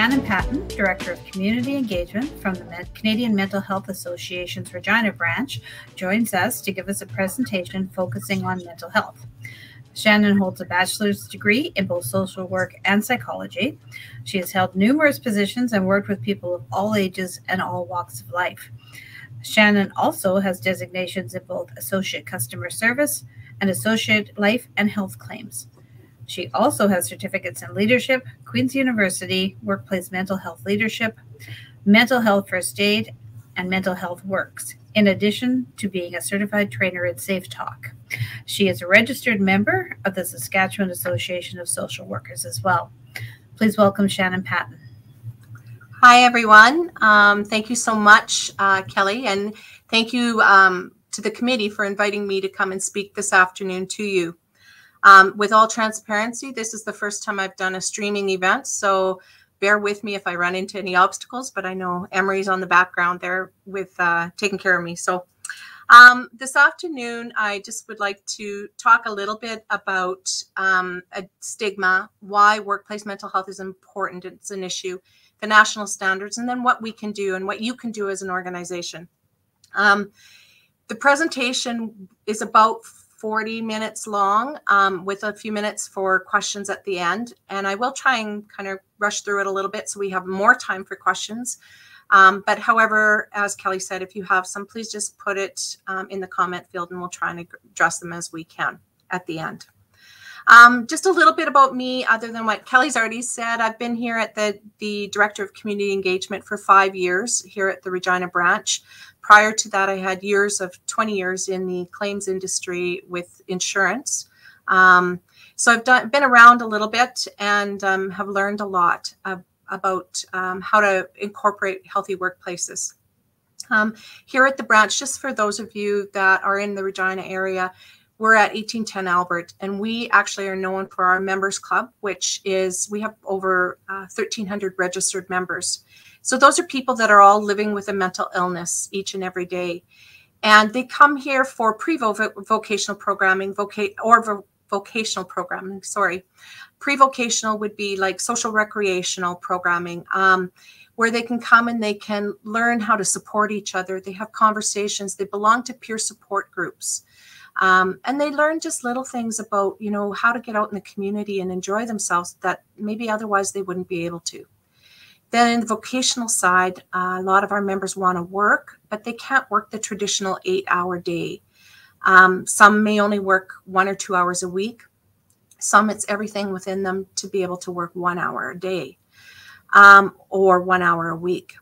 Shannon Patton, Director of Community Engagement from the Canadian Mental Health Association's Regina branch, joins us to give us a presentation focusing on mental health. Shannon holds a bachelor's degree in both social work and psychology. She has held numerous positions and worked with people of all ages and all walks of life. Shannon also has designations in both Associate Customer Service and Associate Life and Health Claims. She also has certificates in leadership, Queen's University, workplace mental health leadership, mental health first aid, and mental health works, in addition to being a certified trainer in Safe Talk. She is a registered member of the Saskatchewan Association of Social Workers as well. Please welcome Shannon Patton. Hi, everyone. Thank you so much, Kelly, and thank you to the committee for inviting me to come and speak this afternoon to you. With all transparency, this is the first time I've done a streaming event, so bear with me if I run into any obstacles, but I know Emery's on the background there with taking care of me. So this afternoon, I just would like to talk a little bit about a stigma, why workplace mental health is important, it's an issue, the national standards, and then what we can do and what you can do as an organization. The presentation is about 40 minutes long with a few minutes for questions at the end. And I will try and kind of rush through it a little bit so we have more time for questions. But however, as Kelly said, if you have some, please just put it in the comment field and we'll try and address them as we can at the end. Just a little bit about me, other than what Kelly's already said. I've been here at the Director of Community Engagement for 5 years here at the Regina branch. Prior to that, I had 20 years in the claims industry with insurance. So I've been around a little bit and have learned a lot about how to incorporate healthy workplaces. Here at the branch, just for those of you that are in the Regina area, we're at 1810 Albert, and we actually are known for our members club, which is, we have over 1,300 registered members. So those are people that are all living with a mental illness each and every day. And they come here for pre-vocational programming, vocational programming, sorry. Pre-vocational would be like social recreational programming, where they can come and they can learn how to support each other. They have conversations, they belong to peer support groups. And they learn just little things about, you know, how to get out in the community and enjoy themselves that maybe otherwise they wouldn't be able to. Then in the vocational side, a lot of our members want to work, but they can't work the traditional 8-hour day. Some may only work 1 or 2 hours a week. Some, it's everything within them to be able to work 1 hour a day or 1 hour a week.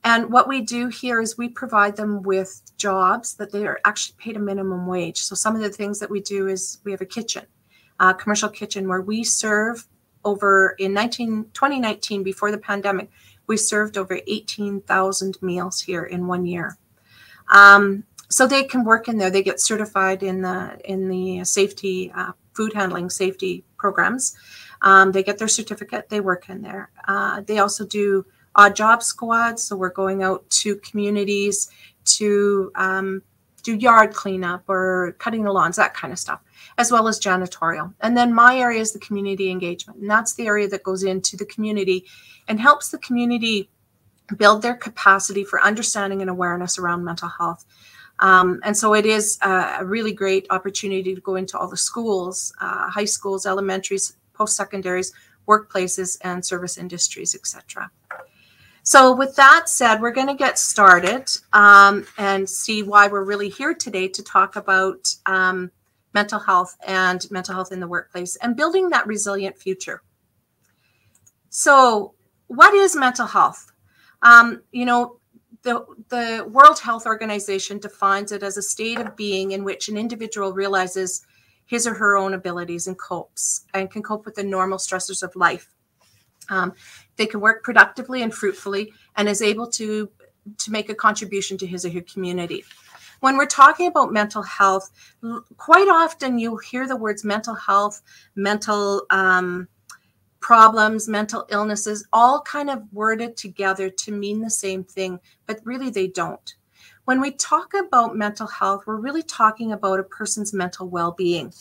And what we do here is we provide them with jobs that they are actually paid a minimum wage. So some of the things that we do is we have a kitchen, a commercial kitchen, where we serve over, in 2019, before the pandemic, we served over 18,000 meals here in 1 year. So they can work in there. They get certified in the safety, food handling safety programs. They get their certificate, they work in there. They also do odd job squads, so we're going out to communities to do yard cleanup or cutting the lawns, that kind of stuff, as well as janitorial. And then my area is the community engagement, and that's the area that goes into the community and helps the community build their capacity for understanding and awareness around mental health. And so it is a really great opportunity to go into all the schools, high schools, elementaries, post-secondaries, workplaces, and service industries, etc. So with that said, we're going to get started and see why we're really here today to talk about mental health and mental health in the workplace and building that resilient future. So what is mental health? You know, the World Health Organization defines it as a state of being in which an individual realizes his or her own abilities and can cope with the normal stressors of life. They can work productively and fruitfully and is able to make a contribution to his or her community. When we're talking about mental health, quite often you'll hear the words mental health, mental problems, mental illnesses, all kind of worded together to mean the same thing, but really they don't. When we talk about mental health, we're really talking about a person's mental well-being.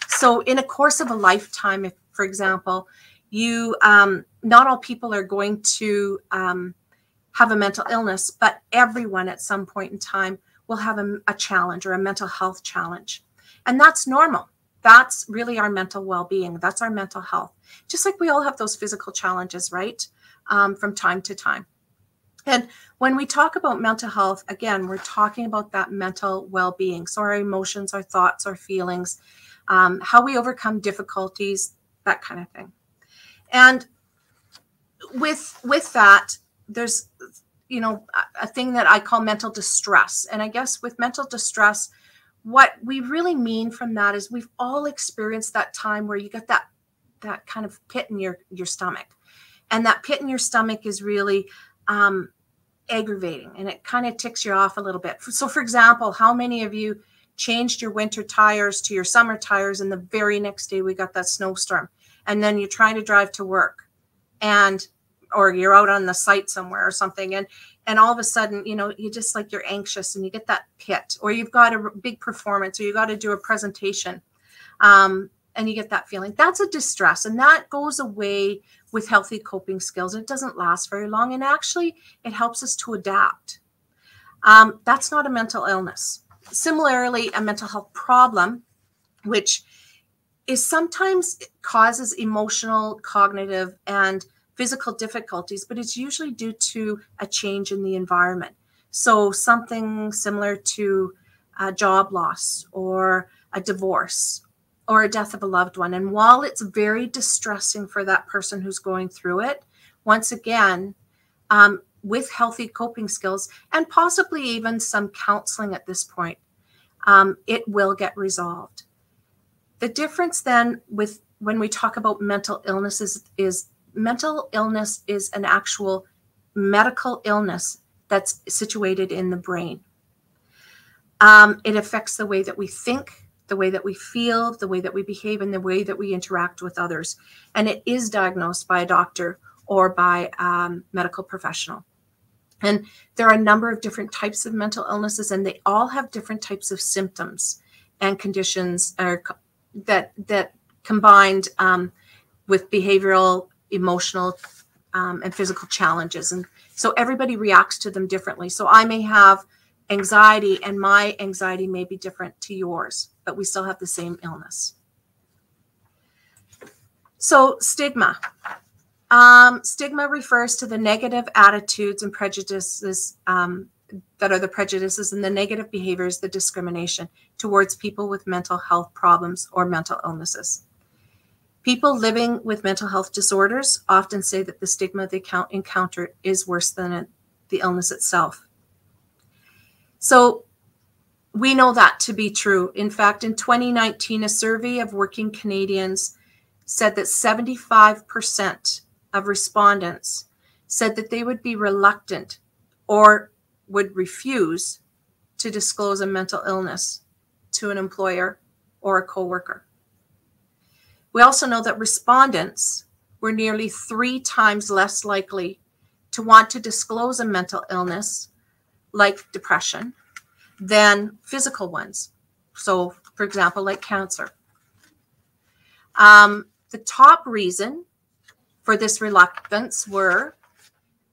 So in a course of a lifetime, if, for example, You, not all people are going to have a mental illness, but everyone at some point in time will have a challenge or a mental health challenge. And that's normal. That's really our mental well-being. That's our mental health. Just like we all have those physical challenges, right? From time to time. And when we talk about mental health, again, we're talking about that mental well-being. So our emotions, our thoughts, our feelings, how we overcome difficulties, that kind of thing. And with that, there's, you know, a thing that I call mental distress. And I guess with mental distress, what we really mean from that is we've all experienced that time where you get that kind of pit in your stomach. And that pit in your stomach is really aggravating, and it kind of ticks you off a little bit. So for example, how many of you changed your winter tires to your summer tires and the very next day we got that snowstorm, and then you're trying to drive to work, or you're out on the site somewhere or something, and all of a sudden, you know, you just like, you're anxious and you get that pit, or you've got a big performance, or you got to do a presentation, and you get that feeling. That's a distress, and that goes away with healthy coping skills. It doesn't last very long, and actually it helps us to adapt. That's not a mental illness. Similarly, a mental health problem, which is sometimes causes emotional, cognitive, and physical difficulties, but it's usually due to a change in the environment. So something similar to a job loss or a divorce or a death of a loved one. And while it's very distressing for that person who's going through it, once again, with healthy coping skills and possibly even some counseling at this point, it will get resolved. The difference then with when we talk about mental illnesses is mental illness is an actual medical illness that's situated in the brain. It affects the way that we think, the way that we feel, the way that we behave, and the way that we interact with others. And it is diagnosed by a doctor or by a medical professional. And there are a number of different types of mental illnesses, and they all have different types of symptoms and conditions that combined with behavioral, emotional, and physical challenges. And so everybody reacts to them differently. So I may have anxiety, and my anxiety may be different to yours, but we still have the same illness. So stigma. Stigma refers to the negative attitudes and prejudices that are the prejudices and the negative behaviors, the discrimination towards people with mental health problems or mental illnesses. People living with mental health disorders often say that the stigma they encounter is worse than the illness itself. So we know that to be true. In fact, in 2019, a survey of working Canadians said that 75% of respondents said that they would be reluctant or would refuse to disclose a mental illness to an employer or a coworker. We also know that respondents were nearly 3 times less likely to want to disclose a mental illness like depression than physical ones. So, for example, like cancer. The top reason for this reluctance were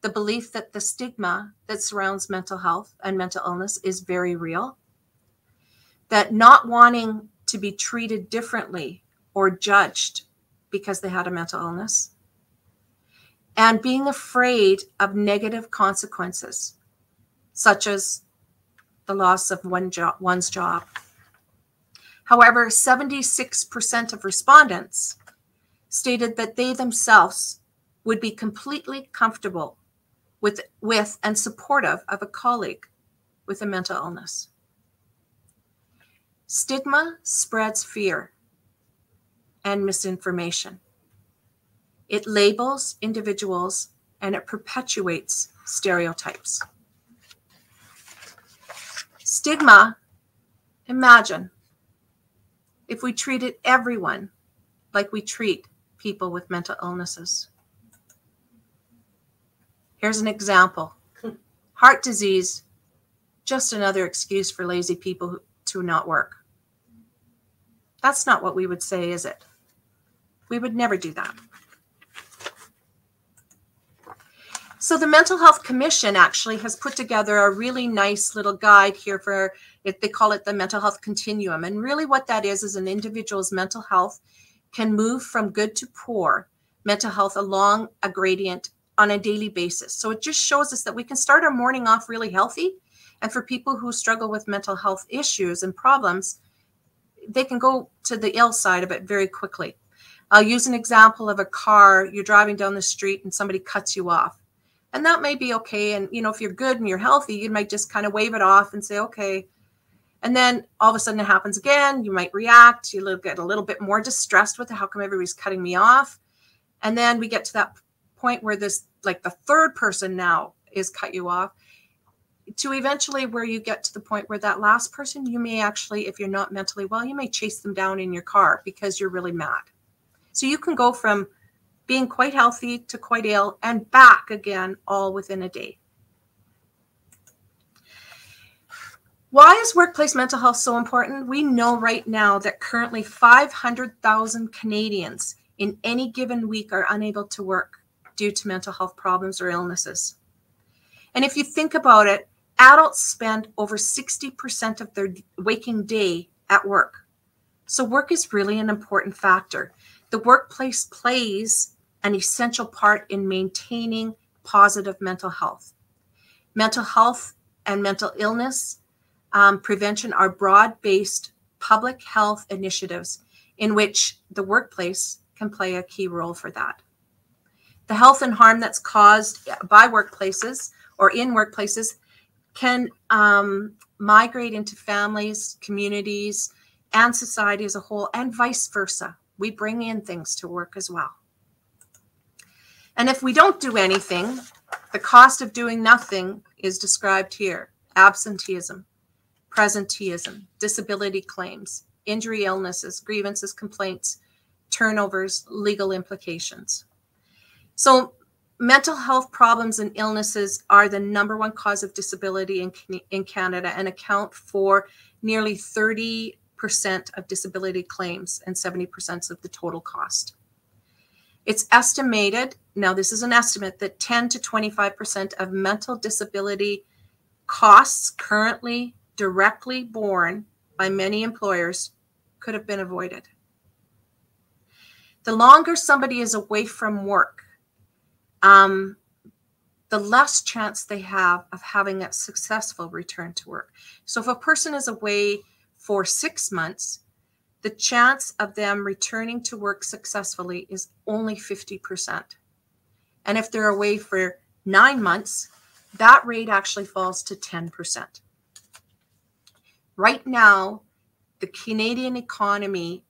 the belief that the stigma that surrounds mental health and mental illness is very real, that not wanting to be treated differently or judged because they had a mental illness, and being afraid of negative consequences, such as the loss of one's job. However, 76% of respondents stated that they themselves would be completely comfortable with and supportive of a colleague with a mental illness. Stigma spreads fear and misinformation. It labels individuals and it perpetuates stereotypes. Stigma, imagine if we treated everyone like we treat people with mental illnesses. Here's an example. Heart disease, just another excuse for lazy people to not work. That's not what we would say, is it? We would never do that. So the Mental Health Commission actually has put together a really nice little guide here for it. They call it the Mental Health Continuum. And really what that is an individual's mental health can move from good to poor mental health along a gradient on a daily basis. So it just shows us that we can start our morning off really healthy. And for people who struggle with mental health issues and problems, they can go to the ill side of it very quickly. I'll use an example of a car. You're driving down the street and somebody cuts you off. And that may be okay. And, you know, if you're good and you're healthy, you might just kind of wave it off and say, okay. And then all of a sudden it happens again. You might react. You get a little bit more distressed with it. How come everybody's cutting me off? And then we get to that point where this, like the third person now is cut you off, to eventually where you get to the point where that last person, you may actually, if you're not mentally well, you may chase them down in your car because you're really mad. So you can go from being quite healthy to quite ill and back again all within a day. Why is workplace mental health so important? We know right now that currently 500,000 Canadians in any given week are unable to work due to mental health problems or illnesses. And if you think about it, adults spend over 60% of their waking day at work. So work is really an important factor. The workplace plays an essential part in maintaining positive mental health. Mental health and mental illness prevention are broad-based public health initiatives in which the workplace can play a key role for that. The health and harm that's caused by workplaces or in workplaces can migrate into families, communities, and society as a whole, and vice versa. We bring in things to work as well. And if we don't do anything, the cost of doing nothing is described here: absenteeism, presenteeism, disability claims, injury, illnesses, grievances, complaints, turnovers, legal implications. So mental health problems and illnesses are the #1 cause of disability in Canada and account for nearly 30% of disability claims and 70% of the total cost. It's estimated, now this is an estimate, that 10 to 25% of mental disability costs currently directly borne by many employers could have been avoided. The longer somebody is away from work, the less chance they have of having a successful return to work. So if a person is away for 6 months, the chance of them returning to work successfully is only 50%. And if they're away for 9 months, that rate actually falls to 10%. Right now, the Canadian economy,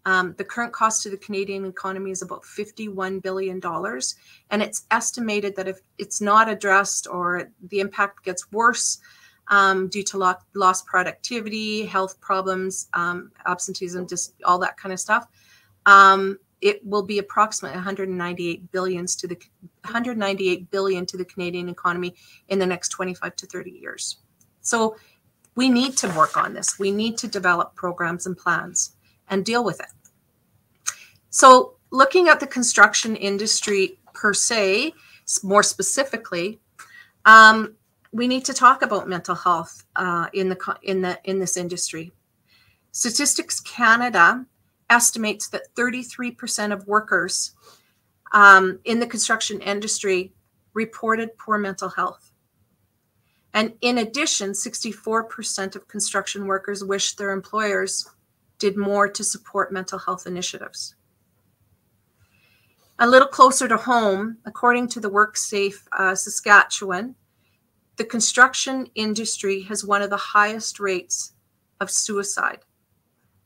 the current cost to the Canadian economy is about $51 billion. And it's estimated that if it's not addressed or the impact gets worse due to lost productivity, health problems, absenteeism, just all that kind of stuff, it will be approximately $198 billion to the Canadian economy in the next 25 to 30 years. So we need to work on this. We need to develop programs and plans and deal with it. So looking at the construction industry per se, more specifically, we need to talk about mental health in this industry. Statistics Canada estimates that 33% of workers in the construction industry reported poor mental health. And in addition, 64% of construction workers wish their employers did more to support mental health initiatives. A little closer to home, according to the WorkSafe Saskatchewan, the construction industry has one of the highest rates of suicide,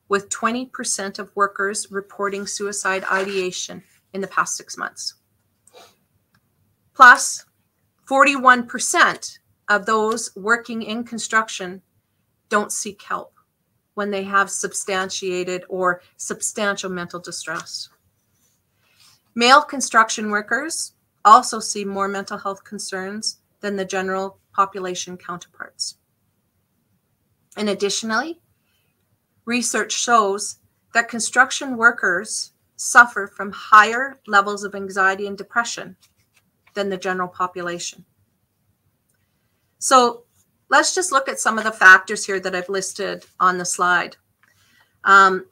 with 20% of workers reporting suicide ideation in the past 6 months. Plus, 41% of those working in construction don't seek help when they have substantiated or substantial mental distress. Male construction workers also see more mental health concerns than the general population counterparts. And additionally, research shows that construction workers suffer from higher levels of anxiety and depression than the general population. So let's just look at some of the factors here that I've listed on the slide. And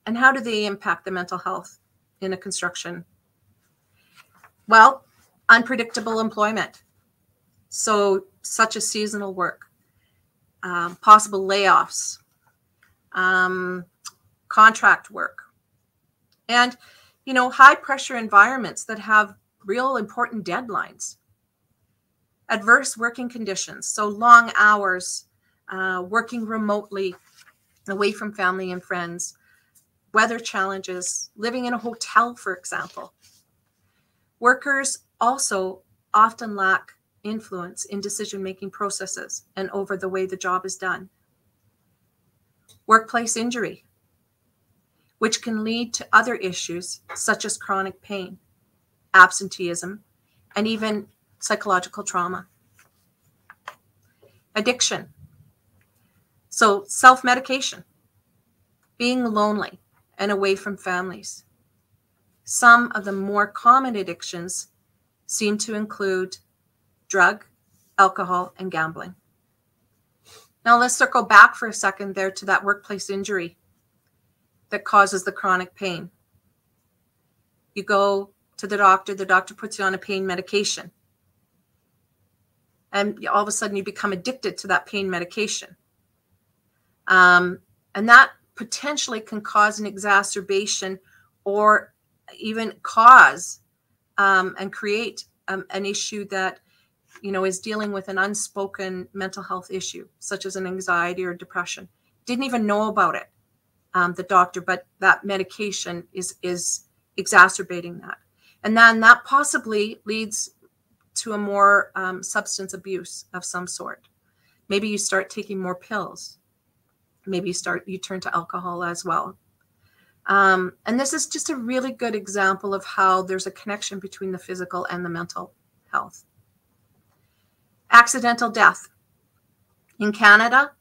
how do they impact the mental health in a construction? Well, unpredictable employment. So such as seasonal work, possible layoffs, contract work, and, you know, high pressure environments that have real important deadlines. Adverse working conditions, so long hours, working remotely, away from family and friends, weather challenges, living in a hotel, for example. Workers also often lack influence in decision-making processes and over the way the job is done. Workplace injury, which can lead to other issues such as chronic pain, absenteeism, and even psychological trauma. Addiction, so self-medication, being lonely and away from families. Some of the more common addictions seem to include drug, alcohol, and gambling. Now let's circle back for a second there to that workplace injury that causes the chronic pain. You go to the doctor puts you on a pain medication. And all of a sudden you become addicted to that pain medication. And that potentially can cause an exacerbation or even cause and create an issue that, you know, is dealing with an unspoken mental health issue, such as an anxiety or depression. Didn't even know about it, the doctor, but that medication is exacerbating that. And then that possibly leads to a more substance abuse of some sort. Maybe you start taking more pills. Maybe you turn to alcohol as well. And this is just a really good example of how there's a connection between the physical and the mental health. Accidental death. In Canada,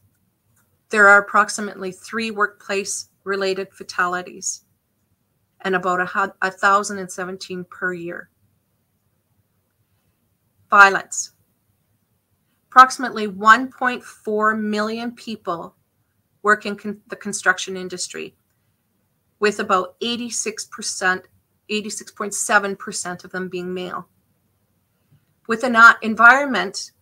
there are approximately 3 workplace-related fatalities and about 1,017 per year. Violence. Approximately 1.4 million people work in the construction industry, with about 86.7% of them being male. With an environment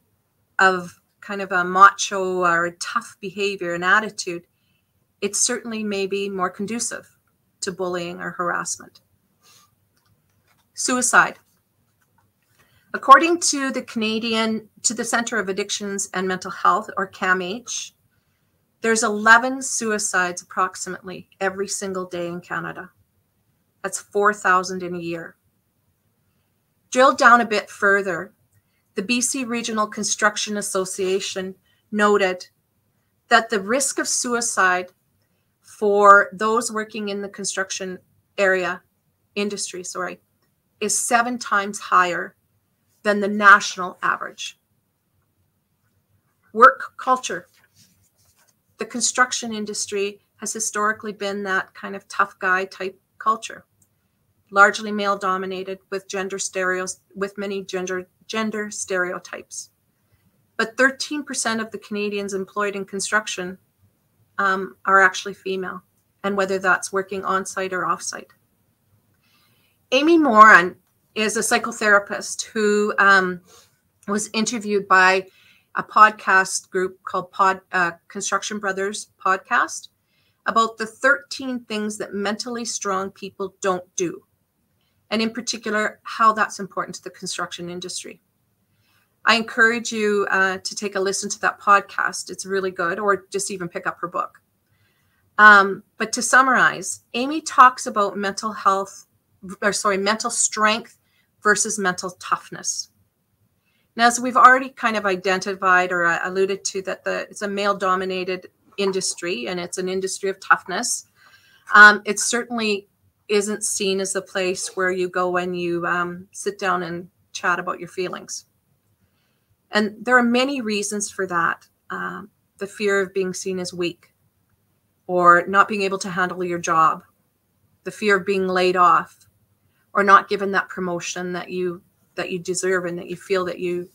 of kind of a macho or a tough behavior and attitude, it certainly may be more conducive to bullying or harassment. Suicide. According to the Centre of Addictions and Mental Health, or CAMH, there's 11 suicides approximately every single day in Canada. That's 4,000 in a year. Drill down a bit further. The BC Regional Construction Association noted that the risk of suicide for those working in the construction industry, is 7 times higher than the national average. Work culture. The construction industry has historically been that kind of tough guy type culture, largely male dominated with many gender stereotypes. But 13% of the Canadians employed in construction are actually female, and whether that's working on-site or off-site. Amy Moran is a psychotherapist who was interviewed by a podcast group called Construction Brothers Podcast about the 13 things that mentally strong people don't do, and in particular, how that's important to the construction industry. I encourage you to take a listen to that podcast. It's really good, or just even pick up her book. But to summarize, Amy talks about mental strength versus mental toughness. Now, as we've already kind of identified or alluded to, that it's a male-dominated industry and it's an industry of toughness. It certainly isn't seen as a place where you go when you sit down and chat about your feelings. And there are many reasons for that. The fear of being seen as weak or not being able to handle your job, the fear of being laid off or not given that promotion that you that you deserve and that you feel that you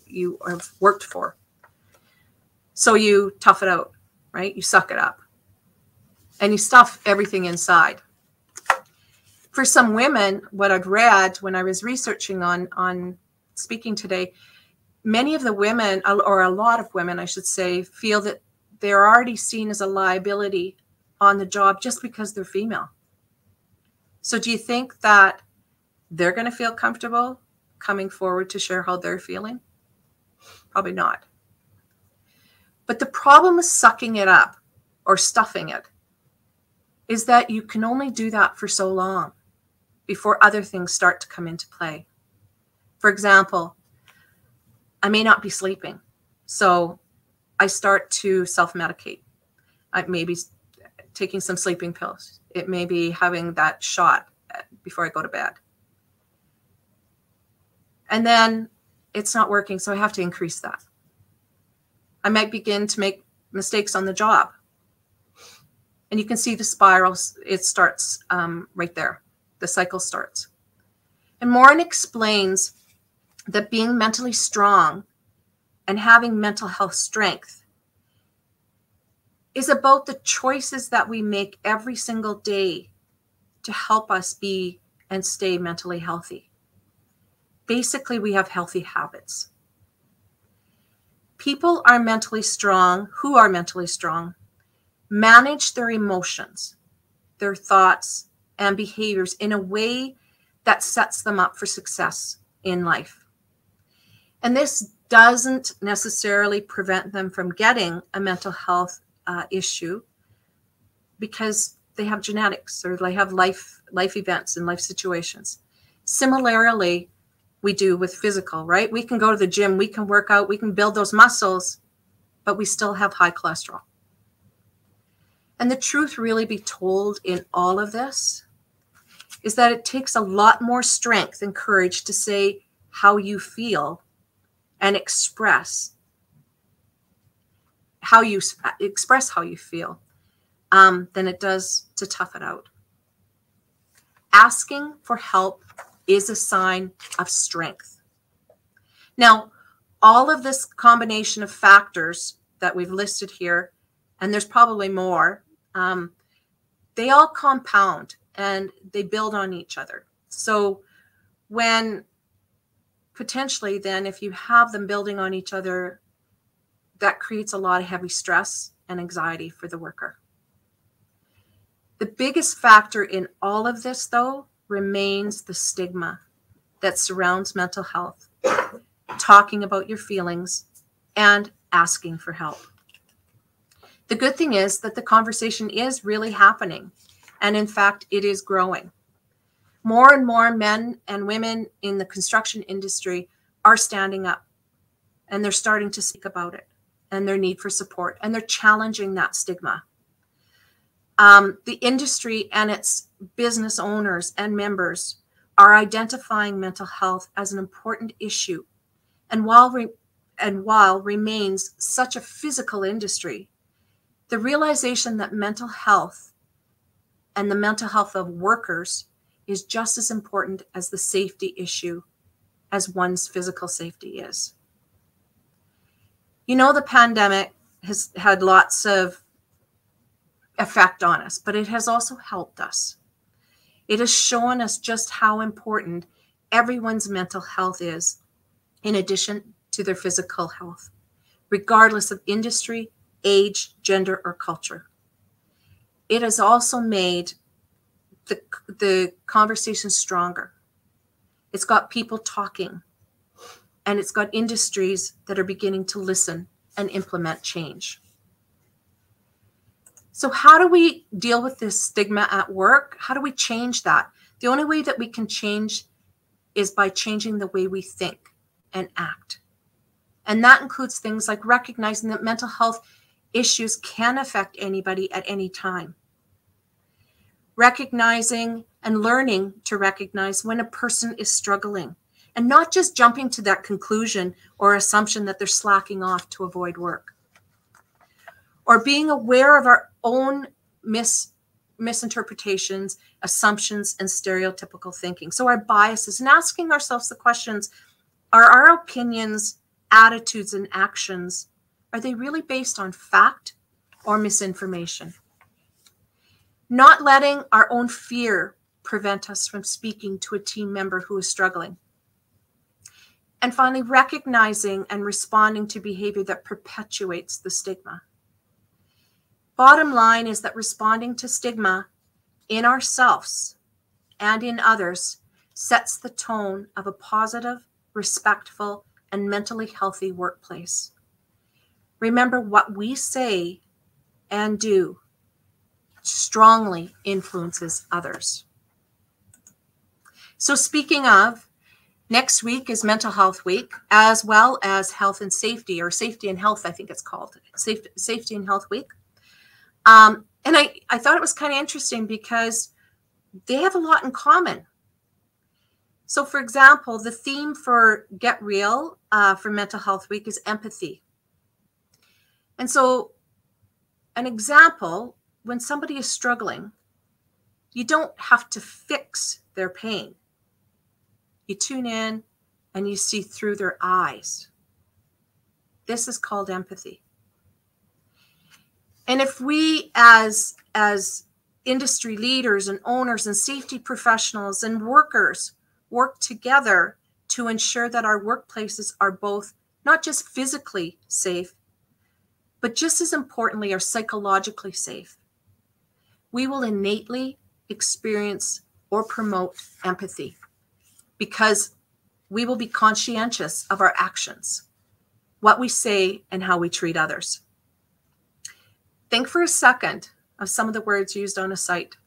have worked for. So you tough it out, right? You suck it up and you stuff everything inside. For some women, what I've read when I was researching on speaking today, many of the women, or a lot of women, I should say, feel that they're already seen as a liability on the job just because they're female. So do you think that they're going to feel comfortable coming forward to share how they're feeling? Probably not. But the problem with sucking it up or stuffing it is that you can only do that for so long before other things start to come into play. For example, I may not be sleeping, so I start to self-medicate. I may be taking some sleeping pills. It may be having that shot before I go to bed. And then it's not working, so I have to increase that. I might begin to make mistakes on the job. And you can see the spiral, it starts right there. The cycle starts. And Morin explains that being mentally strong and having mental health strength is about the choices that we make every single day to help us be and stay mentally healthy. Basically, we have healthy habits. People are mentally strong, who are mentally strong, manage their emotions, their thoughts, and behaviors in a way that sets them up for success in life. And this doesn't necessarily prevent them from getting a mental health issue because they have genetics or they have life events and life situations. Similarly, we do with physical, right? We can go to the gym, we can work out, we can build those muscles, but we still have high cholesterol. And the truth really be told in all of this is that it takes a lot more strength and courage to say how you feel and express how you feel than it does to tough it out. Asking for help is a sign of strength. Now, all of this combination of factors that we've listed here, and there's probably more, they all compound and they build on each other. So when potentially then, if you have them building on each other, that creates a lot of heavy stress and anxiety for the worker. The biggest factor in all of this, though, remains the stigma that surrounds mental health, talking about your feelings, and asking for help. The good thing is that the conversation is really happening, and in fact, it is growing. More and more men and women in the construction industry are standing up, and they're starting to speak about it and their need for support, and they're challenging that stigma. The industry and its business owners and members are identifying mental health as an important issue. And while remains such a physical industry, the realization that mental health and the mental health of workers is just as important as the safety issue as one's physical safety is. You know, the pandemic has had lots of effect on us, but it has also helped us. It has shown us just how important everyone's mental health is, in addition to their physical health, regardless of industry, age, gender, or culture. It has also made the conversation stronger. It's got people talking, and it's got industries that are beginning to listen and implement change. So how do we deal with this stigma at work? How do we change that? The only way that we can change is by changing the way we think and act. And that includes things like recognizing that mental health issues can affect anybody at any time. Recognizing and learning to recognize when a person is struggling, and not just jumping to that conclusion or assumption that they're slacking off to avoid work. Or being aware of our own misinterpretations, assumptions, and stereotypical thinking. So our biases, and asking ourselves the questions, Are our opinions, attitudes, and actions, are they really based on fact or misinformation? Not letting our own fear prevent us from speaking to a team member who is struggling. And finally, recognizing and responding to behavior that perpetuates the stigma. Bottom line is that responding to stigma in ourselves and in others sets the tone of a positive, respectful, and mentally healthy workplace. Remember, what we say and do strongly influences others. So speaking of, next week is Mental Health Week, as well as Health and Safety, or Safety and Health, I think it's called, Safety and Health Week. And I thought it was kind of interesting because they have a lot in common. So for example, the theme for Get Real for Mental Health Week is empathy. And so an example, when somebody is struggling, you don't have to fix their pain. You tune in and you see through their eyes. This is called empathy. And if we as industry leaders and owners and safety professionals and workers work together to ensure that our workplaces are both not just physically safe, but just as importantly, are psychologically safe, we will innately experience or promote empathy because we will be conscientious of our actions, what we say, and how we treat others. Think for a second of some of the words used on a site,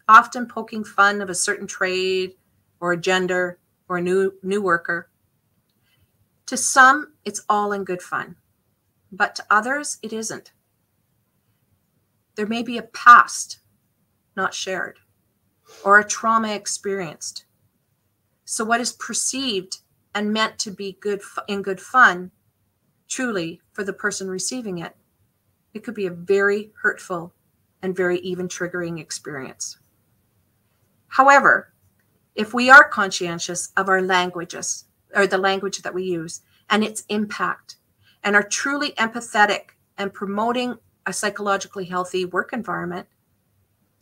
often poking fun of a certain trade or a gender or a new worker. To some, it's all in good fun, but to others, it isn't. There may be a past not shared or a trauma experienced. So what is perceived and meant to be in good fun, truly for the person receiving it, it could be a very hurtful and very even triggering experience. However, if we are conscientious of our languages, or the language that we use, and its impact, and are truly empathetic and promoting a psychologically healthy work environment,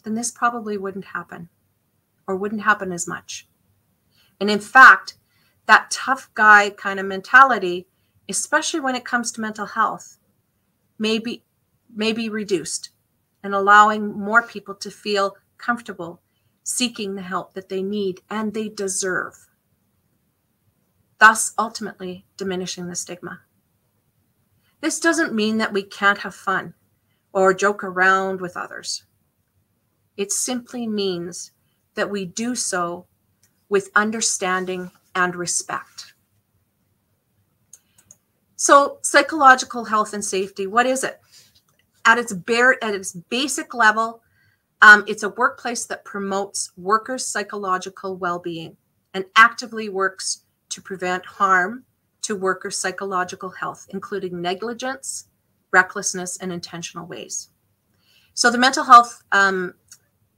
then this probably wouldn't happen, or wouldn't happen as much. And in fact, that tough guy kind of mentality, especially when it comes to mental health, may be reduced, and allowing more people to feel comfortable seeking the help that they need and they deserve, thus ultimately diminishing the stigma. This doesn't mean that we can't have fun or joke around with others. It simply means that we do so with understanding and respect. So psychological health and safety, what is it? At its basic level, it's a workplace that promotes workers' psychological well-being and actively works to prevent harm to workers' psychological health, including negligence, recklessness, and intentional ways. So the mental health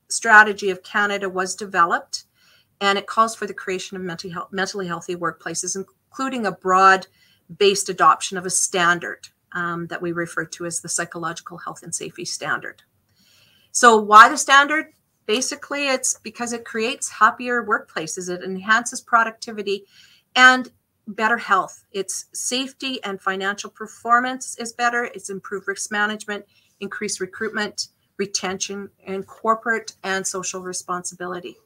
strategy of Canada was developed, and it calls for the creation of mentally healthy workplaces, including a broad-based adoption of a standard that we refer to as the Psychological Health and Safety Standard. So why the standard? Basically, it's because it creates happier workplaces. It enhances productivity and better health. Its safety and financial performance is better. It's improved risk management, increased recruitment, retention, and corporate and social responsibility.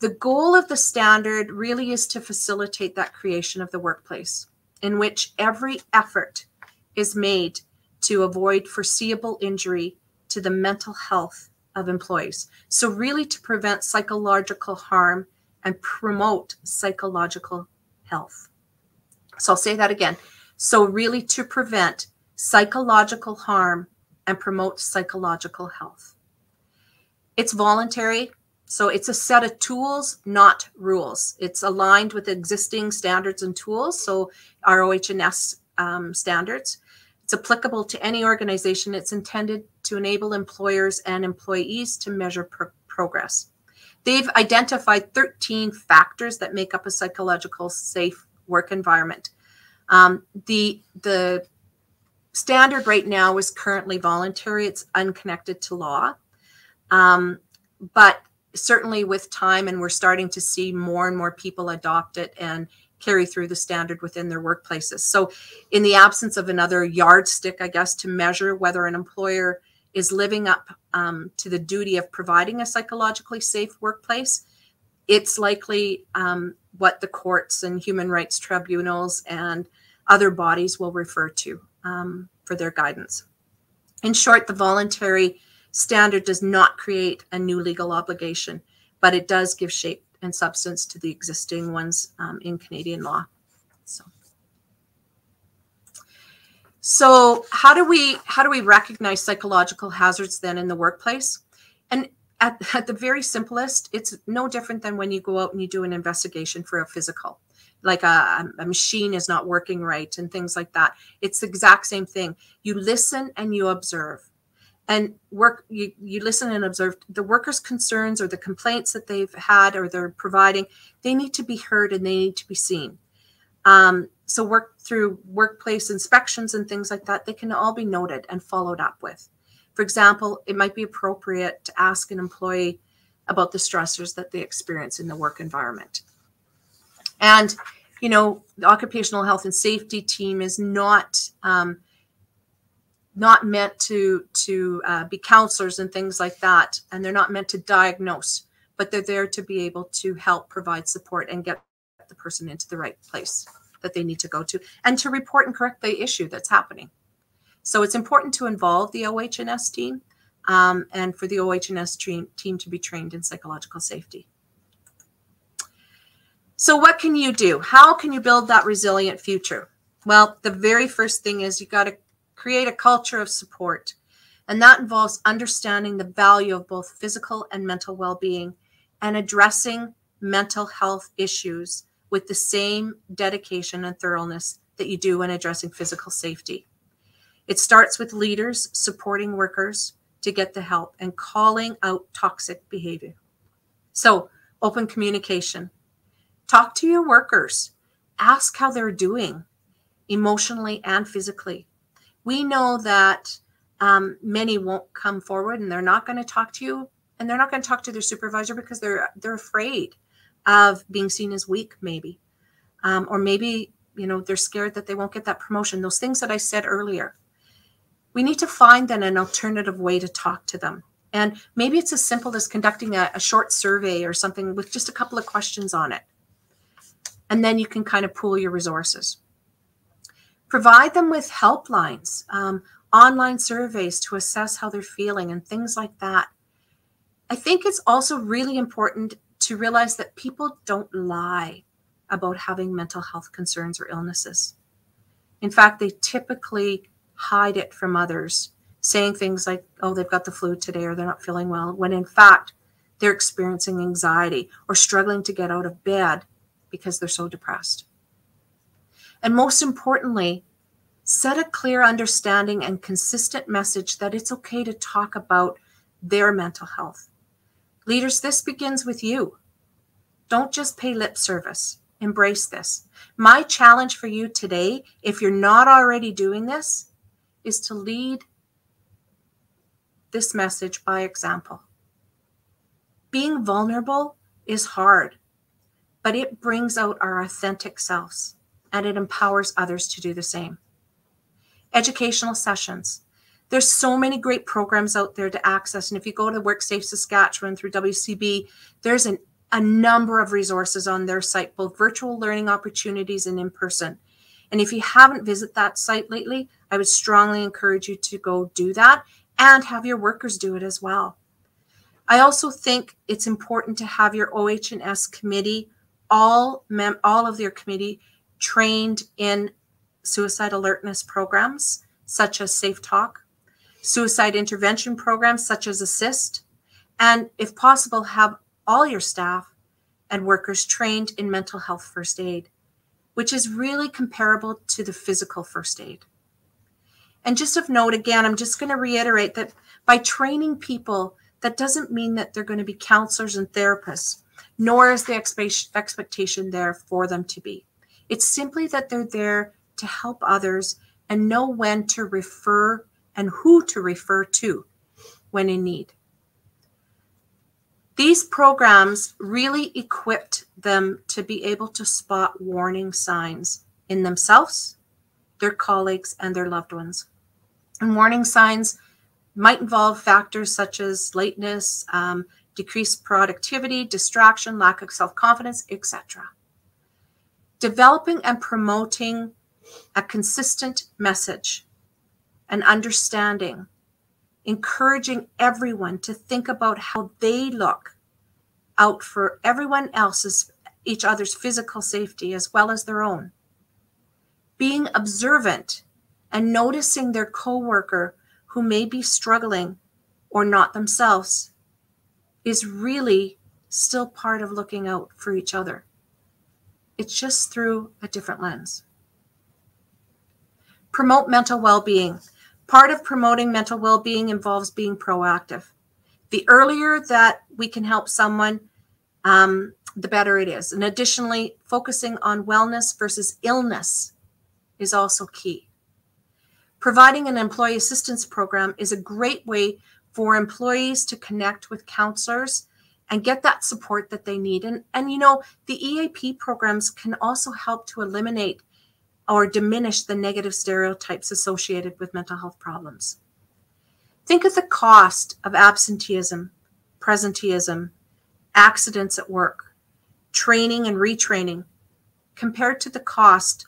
The goal of the standard really is to facilitate that creation of the workplace in which every effort is made to avoid foreseeable injury to the mental health of employees. So really to prevent psychological harm and promote psychological health. So I'll say that again. So really to prevent psychological harm and promote psychological health. It's voluntary. So it's a set of tools, not rules. It's aligned with existing standards and tools. So ROH&S standards. It's applicable to any organization. It's intended to enable employers and employees to measure progress. They've identified 13 factors that make up a psychological safe work environment. The standard right now is currently voluntary. It's unconnected to law. But certainly with time, and we're starting to see more and more people adopt it and carry through the standard within their workplaces. So in the absence of another yardstick, I guess, to measure whether an employer is living up to the duty of providing a psychologically safe workplace, it's likely what the courts and human rights tribunals and other bodies will refer to for their guidance. In short, the voluntary standard does not create a new legal obligation, but it does give shape and substance to the existing ones in Canadian law. So how do we recognize psychological hazards then in the workplace? And at the very simplest, it's no different than when you go out and you do an investigation for a physical, like a machine is not working right and things like that. It's the exact same thing. You listen and you observe. And you listen and observe the workers' concerns or the complaints that they've had or they're providing. They need to be heard and they need to be seen. So work through workplace inspections and things like that, they can all be noted and followed up with. For example, it might be appropriate to ask an employee about the stressors that they experience in the work environment. And, you know, the occupational health and safety team is not meant to be counselors and things like that. And they're not meant to diagnose, but they're there to be able to help provide support and get the person into the right place that they need to go to and to report and correct the issue that's happening. So it's important to involve the OH&S team and for the OH&S team to be trained in psychological safety. So what can you do? How can you build that resilient future? Well, the very first thing is you got to create a culture of support. And that involves understanding the value of both physical and mental well-being and addressing mental health issues with the same dedication and thoroughness that you do when addressing physical safety. It starts with leaders supporting workers to get the help and calling out toxic behavior. So, open communication. Talk to your workers. Ask how they're doing emotionally and physically. We know that many won't come forward and they're not going to talk to you and they're not going to talk to their supervisor because they're afraid of being seen as weak, maybe. Or maybe, you know, they're scared that they won't get that promotion. Those things that I said earlier. We need to find then an alternative way to talk to them. And maybe it's as simple as conducting a short survey or something with just a couple of questions on it. And then you can kind of pool your resources. Provide them with helplines, online surveys to assess how they're feeling and things like that. I think it's also really important to realize that people don't lie about having mental health concerns or illnesses. In fact, they typically hide it from others, saying things like, oh, they've got the flu today or they're not feeling well, when in fact, they're experiencing anxiety or struggling to get out of bed because they're so depressed. And most importantly, set a clear understanding and consistent message that it's okay to talk about their mental health. Leaders, this begins with you. Don't just pay lip service. Embrace this. My challenge for you today, if you're not already doing this, is to lead this message by example. Being vulnerable is hard, but it brings out our authentic selves and it empowers others to do the same. Educational sessions. There's so many great programs out there to access. And if you go to WorkSafe Saskatchewan through WCB, there's a number of resources on their site, both virtual learning opportunities and in person. And if you haven't visited that site lately, I would strongly encourage you to go do that and have your workers do it as well. I also think it's important to have your OH&S committee, all of their committee, trained in suicide alertness programs such as Safe Talk, suicide intervention programs such as Assist, and if possible, have all your staff and workers trained in mental health first aid, which is really comparable to the physical first aid. And just of note, again, I'm just going to reiterate that by training people that doesn't mean that they're going to be counselors and therapists, nor is the expectation there for them to be. It's simply that they're there to help others and know when to refer and who to refer to when in need. These programs really equipped them to be able to spot warning signs in themselves, their colleagues, and their loved ones. And warning signs might involve factors such as lateness, decreased productivity, distraction, lack of self-confidence, etc. Developing and promoting a consistent message, an understanding, encouraging everyone to think about how they look out for everyone else's, each other's physical safety as well as their own. Being observant and noticing their coworker who may be struggling or not themselves is really still part of looking out for each other. It's just through a different lens. Promote mental well-being. Part of promoting mental well-being involves being proactive. The earlier that we can help someone, the better it is. And additionally, focusing on wellness versus illness is also key. Providing an employee assistance program is a great way for employees to connect with counselors and get that support that they need. And you know, the EAP programs can also help to eliminate or diminish the negative stereotypes associated with mental health problems. Think of the cost of absenteeism, presenteeism, accidents at work, training and retraining, compared to the cost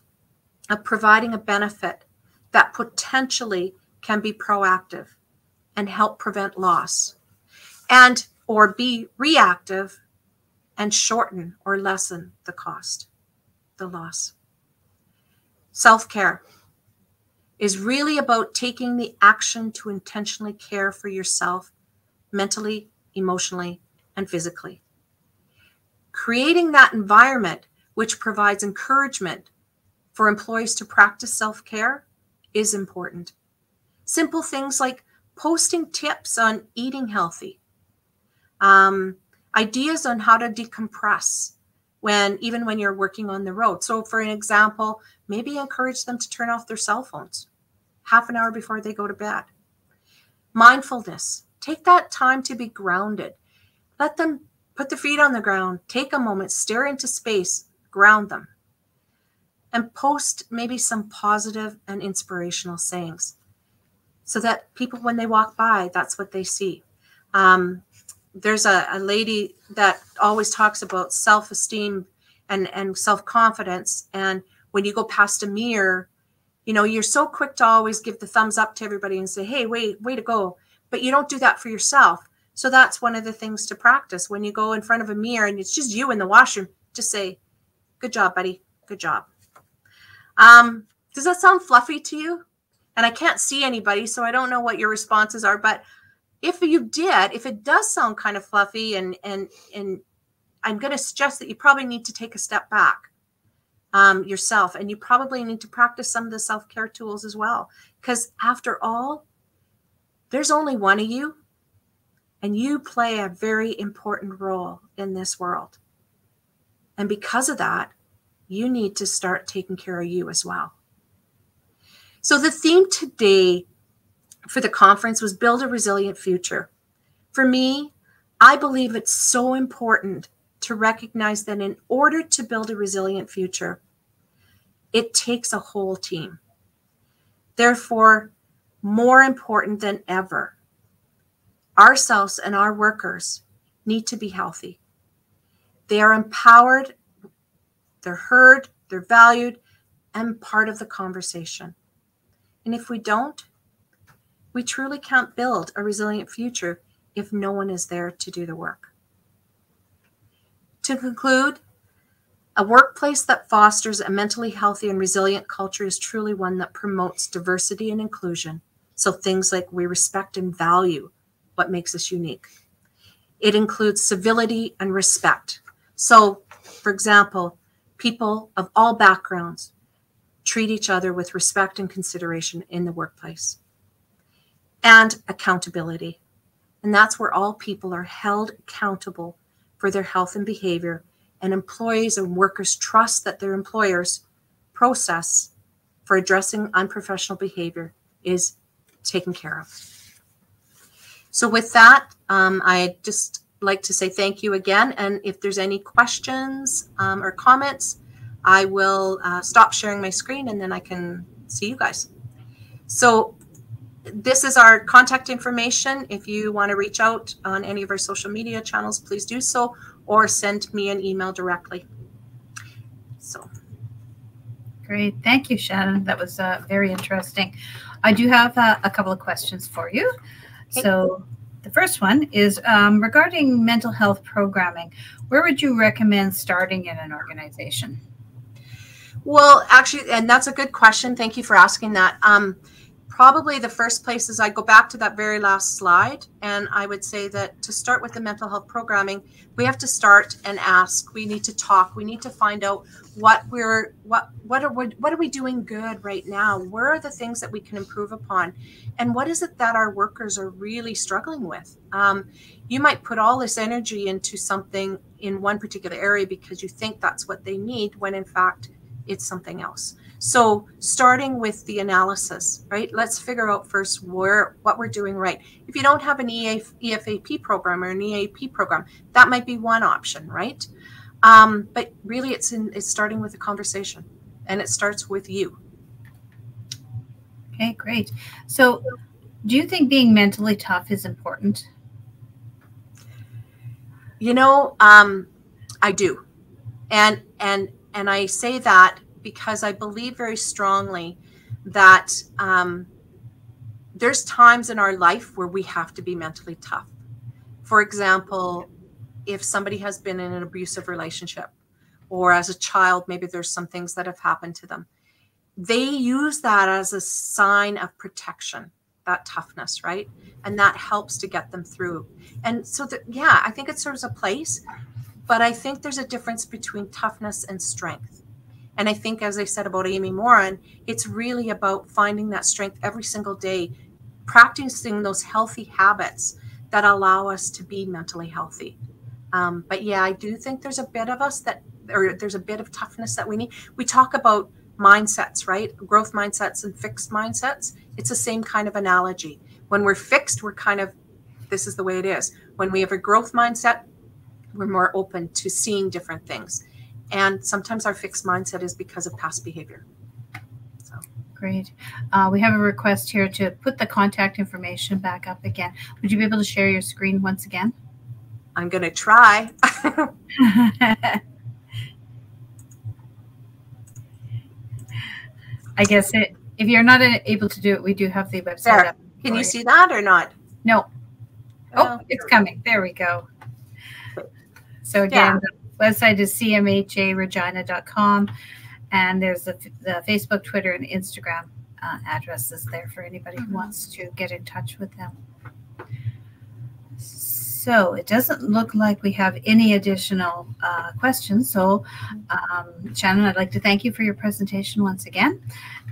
of providing a benefit that potentially can be proactive and help prevent loss, and or be reactive and shorten or lessen the cost, the loss. Self-care is really about taking the action to intentionally care for yourself mentally, emotionally, and physically. Creating that environment which provides encouragement for employees to practice self-care is important. Simple things like posting tips on eating healthy, ideas on how to decompress even when you're working on the road. So for an example, maybe encourage them to turn off their cell phones half an hour before they go to bed. Mindfulness, take that time to be grounded. Let them put their feet on the ground, take a moment, stare into space, ground them. And post maybe some positive and inspirational sayings so that people, when they walk by, that's what they see. There's a lady that always talks about self-esteem and self-confidence. And when you go past a mirror, you know, you're so quick to always give the thumbs up to everybody and say, hey, way to go. But you don't do that for yourself. So that's one of the things to practice. When you go in front of a mirror and it's just you in the washroom, just say, good job, buddy. Good job. Does that sound fluffy to you? And I can't see anybody, so I don't know what your responses are. But if it does sound kind of fluffy, and I'm going to suggest that you probably need to take a step back yourself, and you probably need to practice some of the self-care tools as well. Because after all, there's only one of you, and you play a very important role in this world. And because of that, you need to start taking care of you as well. So the theme today for the conference was Build a Resilient Future. For me, I believe it's so important to recognize that in order to build a resilient future, it takes a whole team. Therefore, more important than ever, ourselves and our workers need to be healthy. They are empowered, they're heard, they're valued, and part of the conversation. And if we don't, we truly can't build a resilient future if no one is there to do the work. To conclude, a workplace that fosters a mentally healthy and resilient culture is truly one that promotes diversity and inclusion. So things like we respect and value what makes us unique. It includes civility and respect. So, for example, people of all backgrounds treat each other with respect and consideration in the workplace. And accountability. And that's where all people are held accountable for their health and behavior, and employees and workers trust that their employer's process for addressing unprofessional behavior is taken care of. So with that, I just like to say thank you again. And if there's any questions or comments, I will stop sharing my screen and then I can see you guys. So this is our contact information. If you want to reach out on any of our social media channels, please do so, or send me an email directly. So. Great. Thank you, Shannon. That was very interesting. I do have a couple of questions for you. Okay. So the first one is regarding mental health programming. Where would you recommend starting in an organization? Well, actually, and that's a good question. Thank you for asking that. Probably the first place is I go back to that very last slide, and I would say that to start with the mental health programming, we have to start and ask. We need to talk. We need to find out what are we doing good right now? Where are the things that we can improve upon? And what is it that our workers are really struggling with? You might put all this energy into something in one particular area because you think that's what they need, when in fact it's something else. So starting with the analysis, right? Let's figure out first what we're doing right. If you don't have an EFAP program or an EAP program, that might be one option, right? But really it's starting with a conversation, and it starts with you. Okay, great. So do you think being mentally tough is important? You know, I do. And I say that because I believe very strongly that there's times in our life where we have to be mentally tough. For example, if somebody has been in an abusive relationship, or as a child, maybe there's some things that have happened to them. They use that as a sign of protection, that toughness, right? And that helps to get them through. And so, yeah, I think it serves a place, but I think there's a difference between toughness and strength. And I think, as I said about Amy Moran, it's really about finding that strength every single day, practicing those healthy habits that allow us to be mentally healthy. But yeah, I do think there's a bit of us there's a bit of toughness that we need. We talk about mindsets, right? Growth mindsets and fixed mindsets. It's the same kind of analogy. When we're fixed, we're kind of, this is the way it is. When we have a growth mindset, we're more open to seeing different things. And sometimes our fixed mindset is because of past behavior. So. Great. We have a request here to put the contact information back up again. Would you be able to share your screen once again? I'm going to try. I guess if you're not able to do it, we do have the website there. up. Can you see that or not? No. Oh, it's coming. There we go. So again, the website is cmharegina.com, and there's the Facebook, Twitter, and Instagram addresses there for anybody who wants to get in touch with them. So it doesn't look like we have any additional questions. So Shannon, I'd like to thank you for your presentation once again.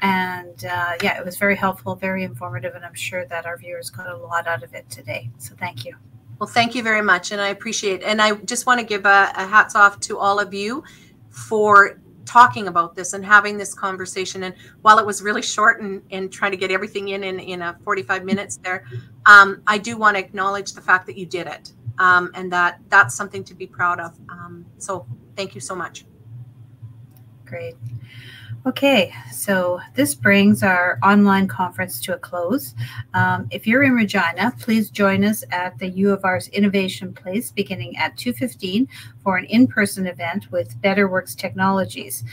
And yeah, it was very helpful, very informative, and I'm sure that our viewers got a lot out of it today. So thank you. Well, thank you very much, and I appreciate it. And I just want to give a hats off to all of you for talking about this and having this conversation. And while it was really short and trying to get everything in 45 minutes there, I do want to acknowledge the fact that you did it, and that's something to be proud of. So thank you so much. Great. Okay, so this brings our online conference to a close. If you're in Regina, please join us at the U of R's Innovation Place beginning at 2:15 for an in-person event with BetterWorks Technologies.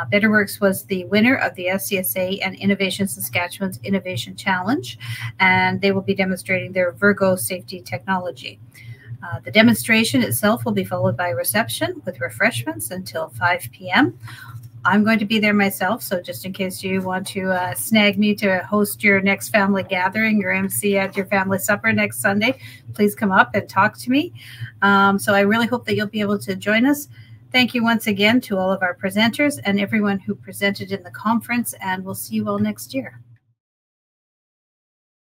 BetterWorks was the winner of the SCSA and Innovation Saskatchewan's Innovation Challenge, and they will be demonstrating their Virgo safety technology. The demonstration itself will be followed by a reception with refreshments until 5 p.m. I'm going to be there myself, so just in case you want to snag me to host your next family gathering, your MC at your family supper next Sunday, please come up and talk to me. So I really hope that you'll be able to join us. Thank you once again to all of our presenters and everyone who presented in the conference, and we'll see you all next year.